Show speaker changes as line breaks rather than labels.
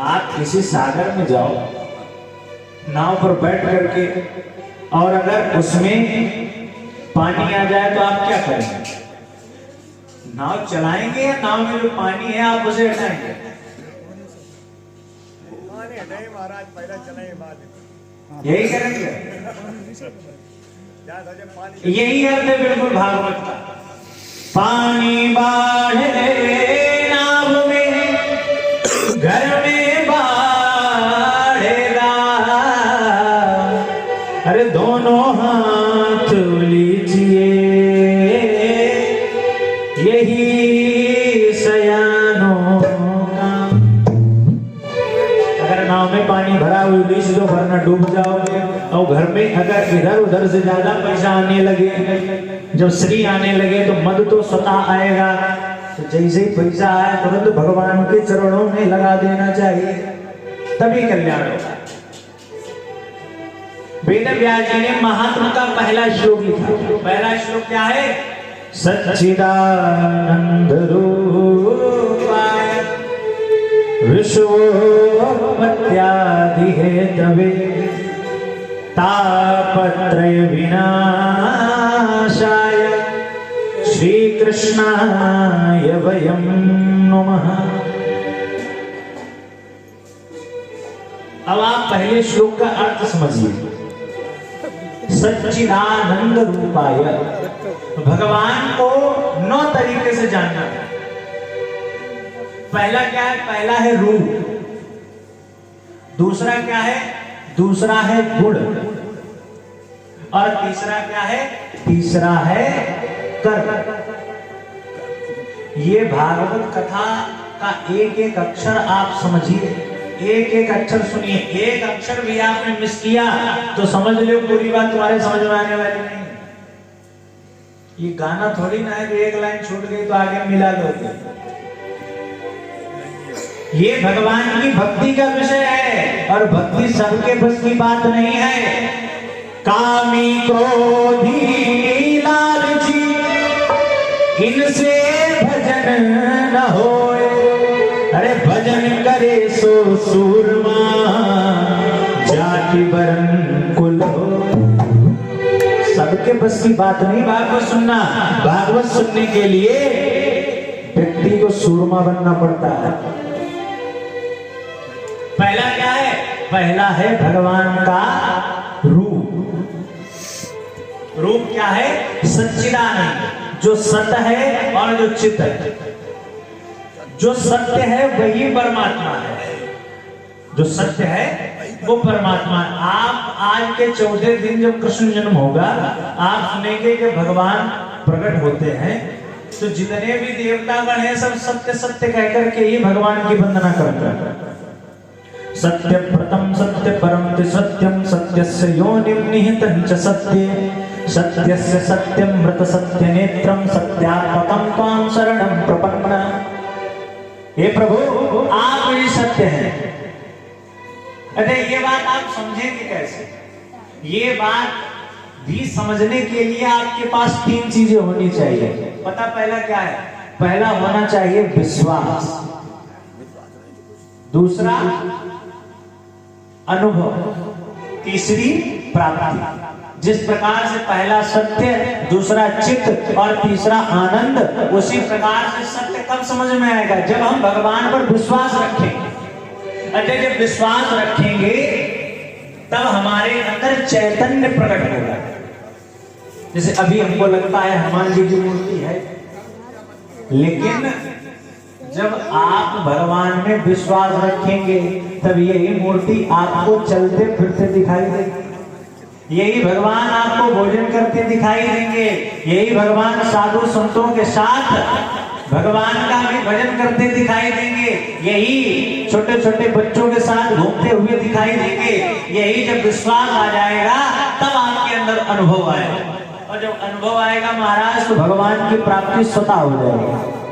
आप किसी सागर में जाओ नाव पर बैठ करके, और अगर उसमें पानी आ जाए तो आप क्या करेंगे? नाव चलाएंगे या नाव में जो पानी है आप उसे हटाएंगे?
महाराज पहले चलाए बाद
यही करेंगे। यही अर्थ है बिल्कुल भागवत का। पानी बाढ़े नाव में, घर में बाढ़ेगा, अरे दोनों हाथ लीजिए, यही सयानों का। अगर नाव में पानी भरा हुई लीज दो, वरना डूब जाओगे। और घर में अगर इधर उधर से ज्यादा पैसा आने लगे, जब श्री आने लगे तो मद तो स्वतः आएगा। तो जैसे ही पैसा आए तुरंत भगवान के चरणों में लगा देना चाहिए, तभी कल्याण होगा। वेद व्यास जी ने महात्मा का पहला श्लोक लिखा। पहला श्लोक क्या है? सच्चिदानंद रूपाय विश्वोपत्यादि हेतवे तापत्रय विनाशाय श्री कृष्णाय वयं नमः। अब आप पहले श्लोक का अर्थ समझिए। सच्चिदानंद रूपाय, भगवान को 9 तरीके से जानना है। पहला क्या है? पहला है रूप। दूसरा क्या है? दूसरा है गुण। और तीसरा क्या है? तीसरा है कर्म। ये भागवत कथा का एक एक अक्षर आप समझिए, एक एक अक्षर सुनिए। एक अक्षर भी आपने मिस किया तो समझ लो पूरी बात तुम्हारे समझ में आने वाली नहीं। ये गाना थोड़ी ना है कि एक लाइन छूट गई तो आगे मिला दोगे। ये भगवान की भक्ति का विषय है, और भक्ति सबके बस की बात नहीं है। कामी क्रोधी लालची इनसे भजन न होए, अरे भजन करे सो सूरमा जाति वर्ण कुल हो। सबके बस की बात नहीं भागवत सुनना। भागवत सुनने के लिए व्यक्ति को सूरमा बनना पड़ता है। पहला क्या है? पहला है भगवान का रूप। रूप क्या है? सच्चिदानंद, जो सत्य है और जो चित्त है। जो सत्य है वही परमात्मा है। जो सत्य है वो परमात्मा है। आप आज के 14 दिन जब कृष्ण जन्म होगा, आप सुनेंगे कि भगवान प्रकट होते हैं, तो जितने भी देवतागण हैं सब सत्य सत्य कहकर के ही भगवान की वंदना करते हैं। सत्य प्रथम सत्य परम सत्यम, सत्यस्य योनिं निहितं च सत्ये, सत्यस्य सत्यम मृत सत्य नेत्रम, सत्यात्मकं त्वां शरणं प्रपन्ना। हे प्रभु आप ही सत्य हैं। अरे ये बात आप समझेंगे कैसे? ये बात भी समझने के लिए आपके पास 3 चीजें होनी चाहिए। पता पहला क्या है? पहला होना चाहिए विश्वास, दूसरा अनुभव, तीसरी प्राप्ति। जिस प्रकार से पहला सत्य, दूसरा चित्त और तीसरा आनंद, उसी प्रकार से सत्य कब समझ में आएगा? जब हम भगवान पर विश्वास रखेंगे। अरे जब विश्वास रखेंगे तब हमारे अंदर चैतन्य प्रकट होगा। जैसे अभी हमको लगता है हनुमान जी की मूर्ति है, लेकिन जब आप भगवान में विश्वास रखेंगे तब यही मूर्ति आपको चलते फिरते दिखाई देगी। यही भगवान आपको भोजन करते दिखाई देंगे। यही भगवान साधु संतों के साथ भगवान का भी भजन करते दिखाई देंगे। यही छोटे छोटे बच्चों के साथ घूमते हुए दिखाई देंगे। यही जब विश्वास आ जाएगा तब आपके अंदर अनुभव आएगा, और जब अनुभव आएगा महाराज तो भगवान की प्राप्ति स्वतः हो जाएगी।